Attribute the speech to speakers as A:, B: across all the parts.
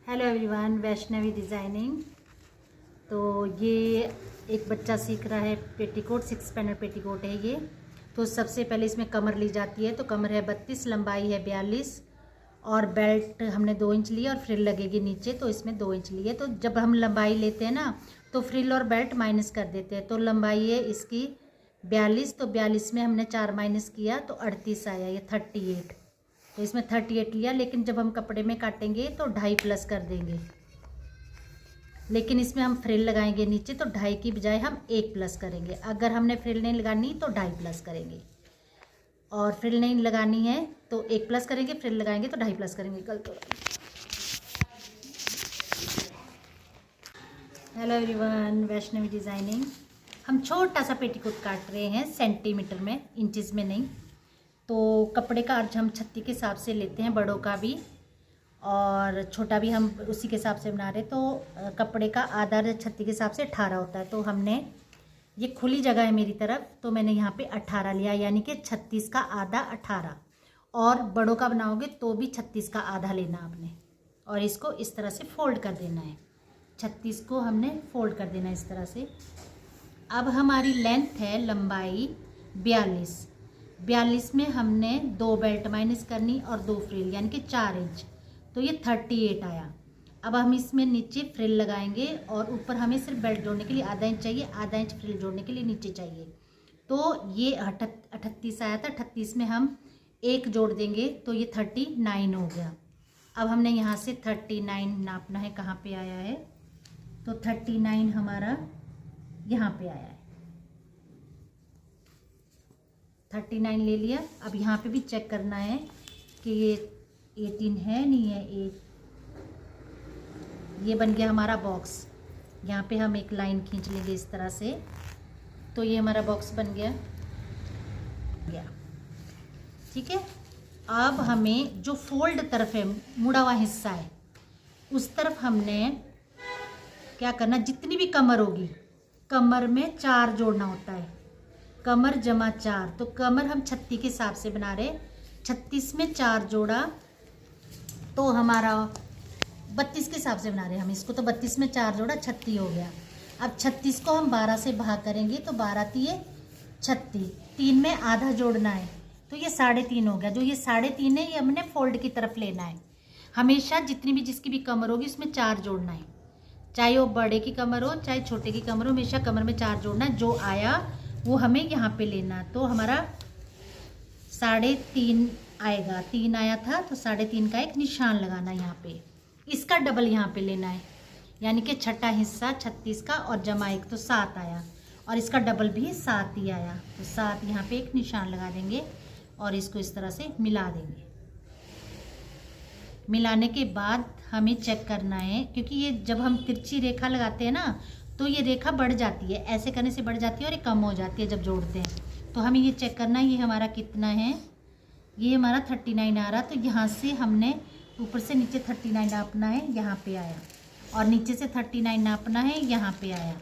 A: Hello everyone, Vaishnavi designing. तो ये एक बच्चा सीख रहा है पेटीकोट, 6 पैनल पेटीकोट है ये। तो सबसे पहले इसमें कमर ली जाती है। तो कमर है 32, लंबाई है 42 और बेल्ट हमने 2 इंच लिया और फ्रिल लगेगी नीचे, तो इसमें 2 इंच लिए। तो जब हम लंबाई लेते हैं ना तो फ्रिल और बेल्ट माइनस कर देते हैं। तो लंबाई है इसकी 42, तो 42 में हमने 4 माइनस किया तो 38 आया, ये 38। तो इसमें 38 लिया, लेकिन जब हम कपड़े में काटेंगे तो 2.5 प्लस कर देंगे। लेकिन इसमें हम फ्रिल लगाएंगे नीचे, तो 2.5 की बजाय हम 1 प्लस करेंगे। अगर हमने फ्रिल नहीं लगानी तो 2.5 प्लस करेंगे, और फ्रिल नहीं लगानी है तो 1 प्लस करेंगे, फ्रिल लगाएंगे तो 2.5 प्लस करेंगे। गलत हो रहा है। Hello everyone, Vaishnavi designing. हम छोटा सा पेटीकोट काट रहे हैं सेंटीमीटर में, इंचेस में नहीं। तो कपड़े का अर्ज हम छत्ती के हिसाब से लेते हैं, बड़ों का भी और छोटा भी हम उसी के हिसाब से बना रहे। तो कपड़े का आधा छत्ती के हिसाब से 18 होता है। तो हमने ये खुली जगह है मेरी तरफ, तो मैंने यहाँ पे 18 लिया, यानी कि 36 का आधा 18। और बड़ों का बनाओगे तो भी 36 का आधा लेना आपने, और इसको इस तरह से फोल्ड कर देना है। 36 को हमने फोल्ड कर देना है इस तरह से। अब हमारी लेंथ है लंबाई 42 में हमने 2 बेल्ट माइनस करनी और 2 फ्रिल, यानी कि 4 इंच। तो ये 38 आया। अब हम इसमें नीचे फ्रिल लगाएंगे और ऊपर हमें सिर्फ बेल्ट जोड़ने के लिए आधा इंच चाहिए, आधा इंच फ्रिल जोड़ने के लिए नीचे चाहिए। तो ये 38 आया था। 38 में हम 1 जोड़ देंगे तो ये 39 हो गया। अब हमने यहाँ से 39 नापना है, कहाँ पे आया है। तो 39 हमारा यहाँ पे आया है, 39 ले लिया। अब यहाँ पे भी चेक करना है कि ये 18 है नहीं है। ये बन गया हमारा बॉक्स। यहाँ पे हम एक लाइन खींच लेंगे इस तरह से, तो ये हमारा बॉक्स बन गया। ठीक है। अब हमें जो फोल्ड तरफ है, मुड़ा हुआ हिस्सा है, उस तरफ हमने क्या करना, जितनी भी कमर होगी, कमर में 4 जोड़ना होता है। कमर जमा 4, तो कमर हम 36 के हिसाब से बना रहे। 36 में 4 जोड़ा तो हमारा 32 के हिसाब से बना रहे हम इसको। तो 32 में 4 जोड़ा 36 हो गया। अब 36 को हम 12 से भाग करेंगे तो 12 तिये 36, 3 में आधा जोड़ना है तो ये 3.5 हो गया। जो ये 3.5 है ये हमने फोल्ड की तरफ लेना है। हमेशा जितनी भी जिसकी भी कमर होगी उसमें 4 जोड़ना है, चाहे वो बड़े की कमर हो चाहे छोटे की कमर हो, हमेशा कमर में 4 जोड़ना है। जो आया वो हमें यहाँ पे लेना। तो हमारा 3.5 आएगा, 3 आया था तो 3.5 का एक निशान लगाना यहाँ पे। इसका डबल यहाँ पे लेना है, यानी कि छठा हिस्सा 36 का और जमा 1 तो 7 आया, और इसका डबल भी 7 ही आया। तो 7 यहाँ पे एक निशान लगा देंगे और इसको इस तरह से मिला देंगे। मिलाने के बाद हमें चेक करना है, क्योंकि ये जब हम तिरछी रेखा लगाते हैं ना तो ये रेखा बढ़ जाती है, ऐसे करने से बढ़ जाती है और ये कम हो जाती है जब जोड़ते हैं। तो हमें ये चेक करना है ये हमारा कितना है। ये हमारा 39 आ रहा, तो यहाँ से हमने ऊपर से नीचे 39 नापना है, यहाँ पे आया, और नीचे से 39 नापना है, यहाँ पे आया।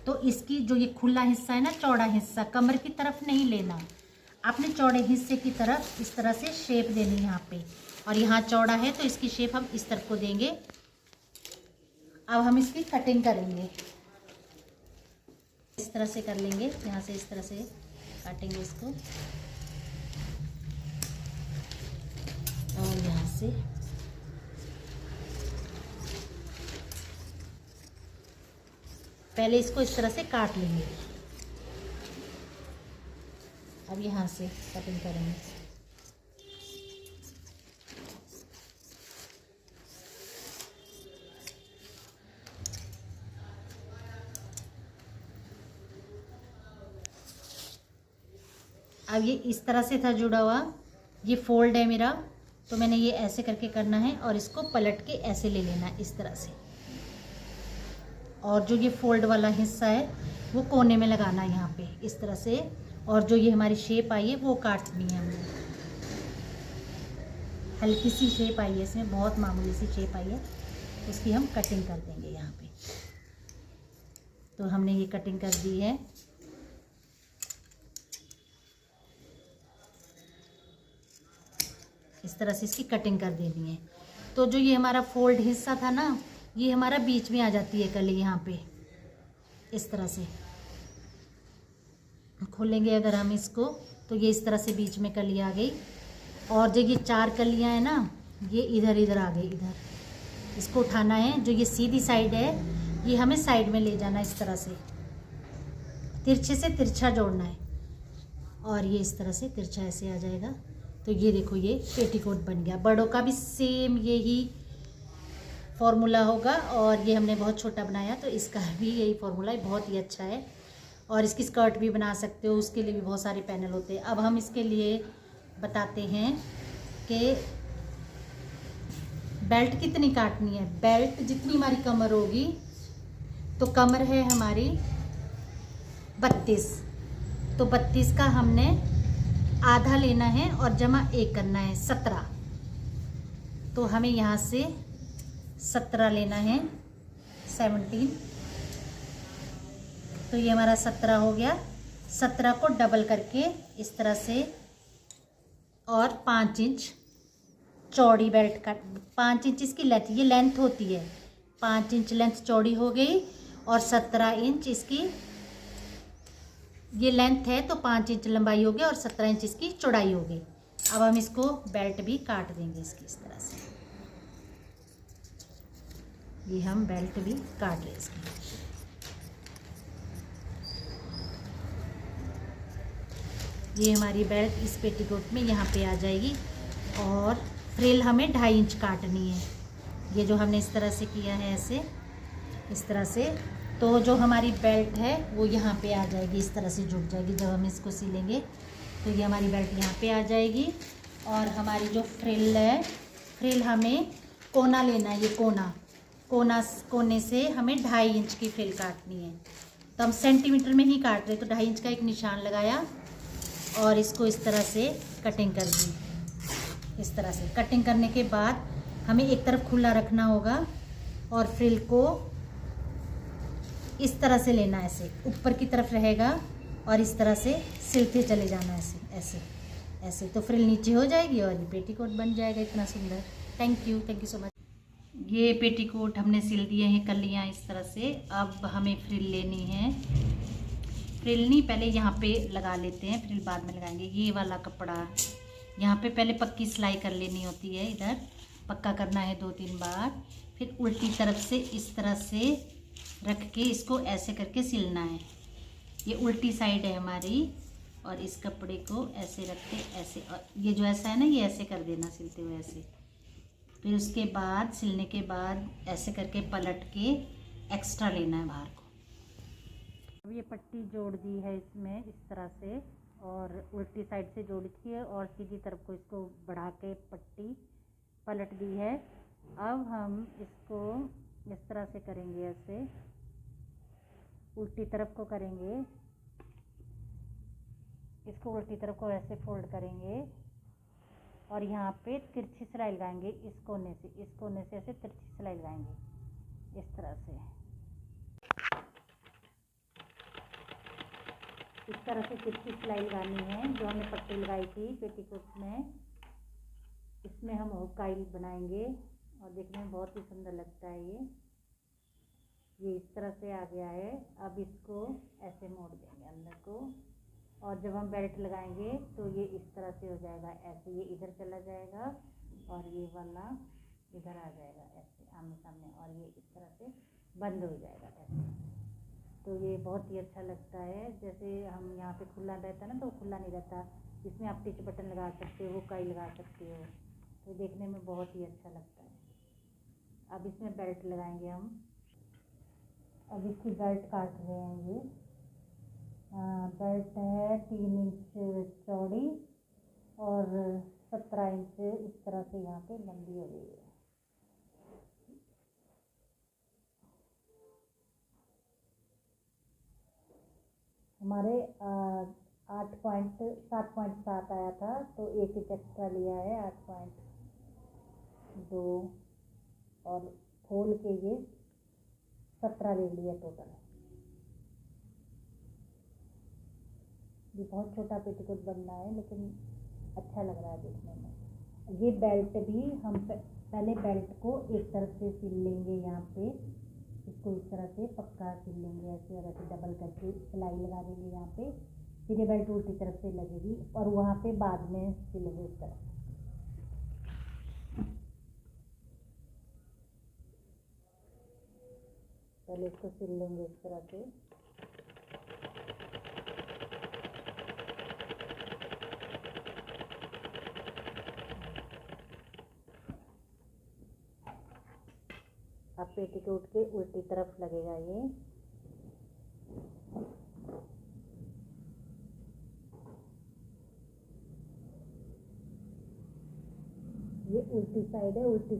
A: तो इसकी जो ये खुला हिस्सा है ना, चौड़ा हिस्सा, कमर की तरफ नहीं लेना, आपने चौड़े हिस्से की तरफ इस तरह से शेप देनी यहाँ पे, और यहाँ चौड़ा है तो इसकी शेप हम इस तरफ को देंगे। अब हम इसकी कटिंग करेंगे, इस तरह से कर लेंगे, यहाँ से इस तरह से काटेंगे इसको, और यहाँ से पहले इसको इस तरह से काट लेंगे। अब यहाँ से कटिंग करेंगे। अब ये इस तरह से था जुड़ा हुआ, ये फोल्ड है मेरा, तो मैंने ये ऐसे करके करना है और इसको पलट के ऐसे ले लेना है इस तरह से, और जो ये फोल्ड वाला हिस्सा है वो कोने में लगाना है यहाँ पे इस तरह से, और जो ये हमारी शेप आई है वो काटनी है हमने। हल्की सी शेप आई है इसमें, बहुत मामूली सी शेप आई है, उसकी हम कटिंग कर देंगे यहाँ पे। तो हमने ये कटिंग कर दी है। इस तरह से इसकी कटिंग कर देनी है। तो जो ये हमारा फोल्ड हिस्सा था ना, ये हमारा बीच में आ जाती है कली यहाँ पे। इस तरह से खोलेंगे अगर हम इसको, तो ये इस तरह से बीच में कली आ गई। और जो ये 4 कलियाँ हैं ना, ये इधर इधर आ गई। इधर इसको उठाना है, जो ये सीधी साइड है ये हमें साइड में ले जाना है। इस तरह से तिरछे से तिरछा जोड़ना है, और ये इस तरह से तिरछा ऐसे आ जाएगा। तो ये देखो, ये पेटीकोट बन गया। बड़ों का भी सेम यही फॉर्मूला होगा, और ये हमने बहुत छोटा बनाया तो इसका भी यही फॉर्मूला है। बहुत ही अच्छा है, और इसकी स्कर्ट भी बना सकते हो, उसके लिए भी बहुत सारे पैनल होते हैं। अब हम इसके लिए बताते हैं कि बेल्ट कितनी काटनी है। बेल्ट जितनी हमारी कमर होगी, तो कमर है हमारी 32, तो 32 का हमने आधा लेना है और जमा 1 करना है 17। तो हमें यहाँ से 17 लेना है, 17। तो ये हमारा 17 हो गया। 17 को डबल करके इस तरह से, और 5 इंच चौड़ी बेल्ट का, 5 इंच इसकी लेंथ, ये लेंथ होती है। 5 इंच लेंथ चौड़ी हो गई, और 17 इंच इसकी ये लेंथ है, तो 5 इंच लंबाई हो गई और 17 इंच इसकी चौड़ाई हो गई। अब हम इसको बेल्ट भी काट देंगे इसकी इस तरह से। ये हम बेल्ट भी काट लें इसकी। ये हमारी बेल्ट इस पेटीकोट में यहाँ पे आ जाएगी, और फ्रिल हमें 2.5 इंच काटनी है। ये जो हमने इस तरह से किया है, ऐसे इस तरह से, तो जो हमारी बेल्ट है वो यहाँ पे आ जाएगी, इस तरह से जुड़ जाएगी। जब हम इसको सिलेंगे तो ये हमारी बेल्ट यहाँ पे आ जाएगी। और हमारी जो फ्रिल है, फ्रिल हमें कोना लेना है। ये कोने से हमें 2.5 इंच की फ्रिल काटनी है। तो हम सेंटीमीटर में ही काट रहे, तो 2.5 इंच का एक निशान लगाया, और इसको इस तरह से कटिंग कर दी। इस तरह से कटिंग करने के बाद हमें एक तरफ खुला रखना होगा, और फ्रिल को इस तरह से लेना, ऐसे ऊपर की तरफ रहेगा, और इस तरह से सिलते चले जाना, ऐसे ऐसे ऐसे। तो फ्रिल नीचे हो जाएगी और ये पेटीकोट बन जाएगा इतना सुंदर। Thank you so much. ये पेटीकोट हमने सिल दिए हैं कलियाँ इस तरह से। अब हमें फ्रिल लेनी है। फ्रिल नहीं, पहले यहाँ पे लगा लेते हैं, फ्रिल बाद में लगाएंगे। ये वाला कपड़ा यहाँ पे पहले पक्की सिलाई कर लेनी होती है। इधर पक्का करना है 2-3 बार, फिर उल्टी तरफ से इस तरह से रख के इसको ऐसे करके सिलना है। ये उल्टी साइड है हमारी, और इस कपड़े को ऐसे रख के ऐसे, और ये जो ऐसा है ना, ये ऐसे कर देना सिलते हुए ऐसे। फिर उसके बाद सिलने के बाद ऐसे करके पलट के एक्स्ट्रा लेना है बाहर को। अब ये पट्टी जोड़ दी है इसमें इस तरह से, और उल्टी साइड से जोड़ी थी, और सीधी तरफ को इसको बढ़ा के पट्टी पलट दी है। अब हम इसको इस तरह से करेंगे, ऐसे उल्टी तरफ को करेंगे, इसको उल्टी तरफ को ऐसे फोल्ड करेंगे, और यहाँ पे तिरछी सिलाई लगाएंगे। इस कोने से ऐसे तिरछी सिलाई लगाएंगे इस तरह से। इस तरह से तिरछी सिलाई लगानी है, जो हमने पट्टी लगाई थी पेटीकोट में। इसमें हम हुकाई बनाएंगे, और देखने में बहुत ही सुंदर लगता है ये इस तरह से आ गया है। अब इसको ऐसे मोड़ देंगे अंदर को, और जब हम बेल्ट लगाएंगे तो ये इस तरह से हो जाएगा ऐसे। ये इधर चला जाएगा, और ये वाला इधर आ जाएगा ऐसे आमने सामने, और ये इस तरह से बंद हो जाएगा ऐसे। तो ये बहुत ही अच्छा लगता है। जैसे हम यहाँ पे खुला रहता है ना, तो खुला नहीं रहता। इसमें आप टिच बटन लगा सकते हो, हुकाई लगा सकते हो, तो देखने में बहुत ही अच्छा लगता है। अब इसमें बेल्ट लगाएंगे हम। अब इसकी बेल्ट काट रहे हैं। ये बेल्ट है 3 इंच चौड़ी और 17 इंच इस तरह से यहाँ पे लंबी हो गई है। हमारे 7.7 आया था, तो 1 इंच एक्स्ट्रा लिया है, 8.2, और खोल के ये 17 ले लिया टोटल। ये बहुत छोटा पेटीकोट बनना है, लेकिन अच्छा लग रहा है देखने में। ये बेल्ट भी हम पहले बेल्ट को एक तरफ से सिल लेंगे, यहाँ पे इसको इस तरह से पक्का सिल लेंगे ऐसे, और ऐसे डबल करके सिलाई लगा देंगे यहाँ पे। फिर ये बेल्ट उल्टी तरफ से लगेगी और वहाँ पे बाद में सिलेंगे इस तरह। पहले इसको सिल लेंगे इस तरह से। अब पेटीकोट के उल्टी तरफ लगेगा ये उल्टी साइड है, उल्टी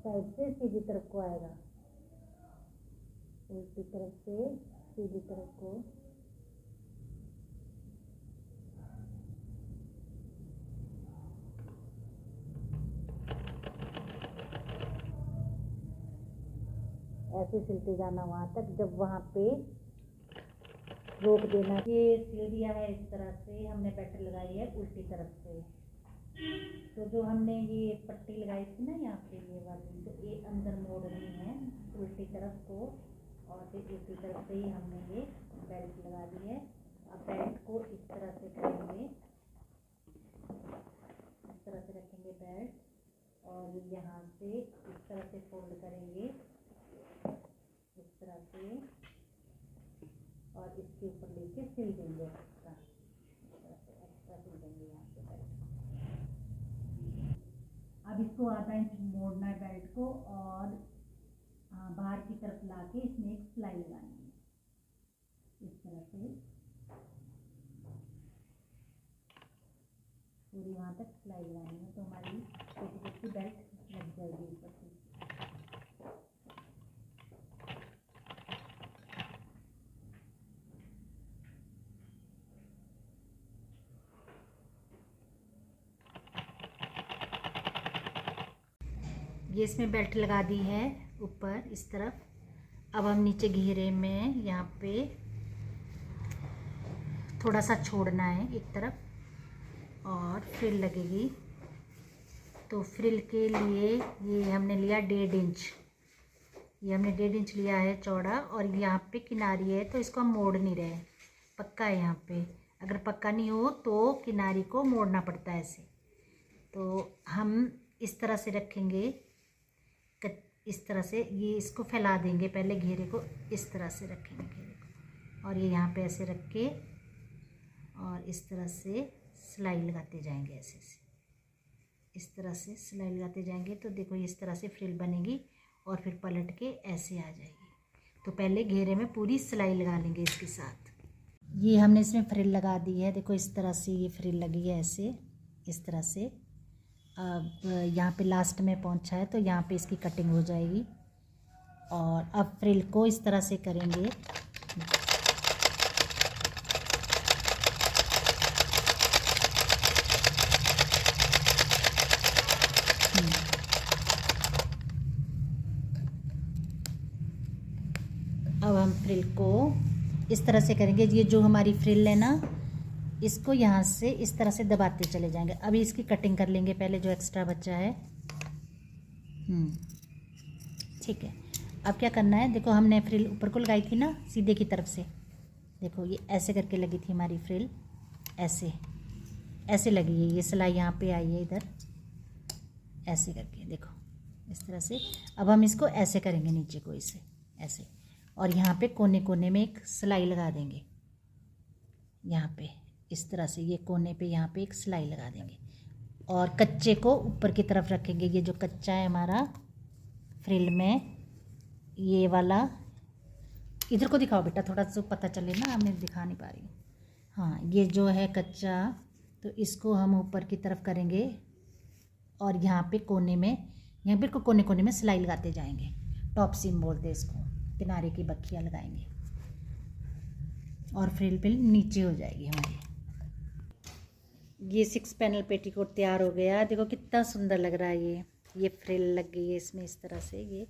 A: साइड से सीधी तरफ को आएगा, उल्टी तरफ से सीधी तरफ को। ऐसे सिलते जाना वहाँ तक, जब वहाँ पे रोक देना। ये सिल दिया है इस तरह से, हमने पैटर्न लगाई है उल्टी तरफ से। तो जो हमने ये पट्टी लगाई थी ना यहाँ पे, ये वाली, तो ये अंदर मोड़नी है उल्टी तरफ को, और फिर उल्टी तरफ से ही हमने ये बेल्ट लगा दी है। अब बेल्ट को इस तरह से करेंगे, इस तरह से रखेंगे बेल्ट, और यहाँ से इस तरह से फोल्ड करेंगे इस तरह से, और इसके ऊपर लेके सिल देंगे एक्स्ट्रा, इस तरह से एक्स्ट्रा सिल देंगे यहाँ पे बेल्ट। अब इसको आधा इंच मोड़ना है बेल्ट को, और बाहर की तरफ लाके इसमें एक सिलाई लगानी है इस तरह से, पूरी वहाँ तक सिलाई लगानी है, तो हमारी पेटीकोट की बेल्ट लग जाएगी ऊपर से। ये इसमें बेल्ट लगा दी है ऊपर इस तरफ। अब हम नीचे घेरे में यहाँ पे थोड़ा सा छोड़ना है एक तरफ, और फ्रिल लगेगी। तो फ्रिल के लिए ये हमने लिया 1.5 इंच, ये हमने 1.5 इंच लिया है चौड़ा, और यहाँ पे किनारी है तो इसको हम मोड़ नहीं रहे, पक्का है यहाँ पे। अगर पक्का नहीं हो तो किनारी को मोड़ना पड़ता है ऐसे। तो हम इस तरह से रखेंगे, इस तरह से ये इसको फैला देंगे, पहले घेरे को इस तरह से रखेंगे घेरे को, और ये यहाँ पे ऐसे रख के और इस तरह से सिलाई लगाते जाएंगे ऐसे से, इस तरह से सिलाई लगाते जाएंगे। तो देखो इस तरह से फ्रिल बनेगी और फिर पलट के ऐसे आ जाएगी। तो पहले घेरे में पूरी सिलाई लगा लेंगे इसके साथ। ये हमने इसमें फ्रिल लगा दी है, देखो इस तरह से ये फ्रिल लगी है ऐसे, इस तरह से। अब यहाँ पे लास्ट में पहुँचा है तो यहाँ पे इसकी कटिंग हो जाएगी, और अब फ्रिल को इस तरह से करेंगे। अब हम फ्रिल को इस तरह से करेंगे, ये जो हमारी फ्रिल है ना, इसको यहाँ से इस तरह से दबाते चले जाएंगे। अभी इसकी कटिंग कर लेंगे पहले, जो एक्स्ट्रा बचा है। ठीक है। अब क्या करना है, देखो हमने फ्रिल ऊपर को लगाई थी ना सीधे की तरफ से, देखो ये ऐसे करके लगी थी हमारी फ्रिल, ऐसे ऐसे लगी है, ये सिलाई यहाँ पे आई है इधर ऐसे करके, देखो इस तरह से। अब हम इसको ऐसे करेंगे नीचे को, इसे ऐसे, और यहाँ पे कोने कोने में एक सिलाई लगा देंगे, यहाँ पे इस तरह से, ये कोने पे यहाँ पे एक सिलाई लगा देंगे, और कच्चे को ऊपर की तरफ रखेंगे। ये जो कच्चा है हमारा फ्रिल में, ये वाला, इधर को दिखाओ बेटा थोड़ा सा पता चले ना, मैं दिखा नहीं पा रही हूँ। हाँ, ये जो है कच्चा, तो इसको हम ऊपर की तरफ करेंगे, और यहाँ पे कोने में, यहाँ बिल्कुल कोने कोने में सिलाई लगाते जाएंगे। टॉप सीम बोलते हैं इसको, किनारे की बखियाँ लगाएंगे, और फ्रिल पे नीचे हो जाएगी हमारी। ये 6 पैनल पेटीकोट तैयार हो गया। देखो कितना सुंदर लग रहा है। ये फ्रिल लग गई है इसमें इस तरह से, ये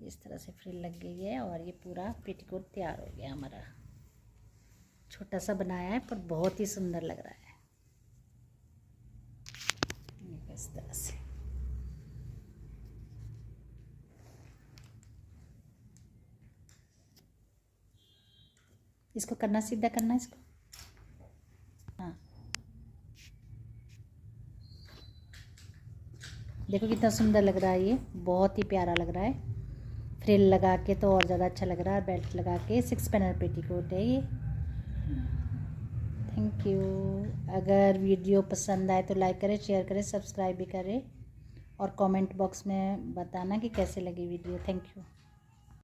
A: इस तरह से फ्रिल लग गई है, और ये पूरा पेटीकोट तैयार हो गया हमारा। छोटा सा बनाया है पर बहुत ही सुंदर लग रहा है, इस तरह से। इसको करना, सीधा करना इसको। हाँ, देखो कितना सुंदर लग रहा है, ये बहुत ही प्यारा लग रहा है। फ्रिल लगा के तो और ज़्यादा अच्छा लग रहा है। बेल्ट लगा के 6 पैनल पेटीकोट है ये। Thank you. अगर वीडियो पसंद आए तो लाइक करें, शेयर करें, सब्सक्राइब भी करें और कमेंट बॉक्स में बताना कि कैसे लगी वीडियो। Thank you.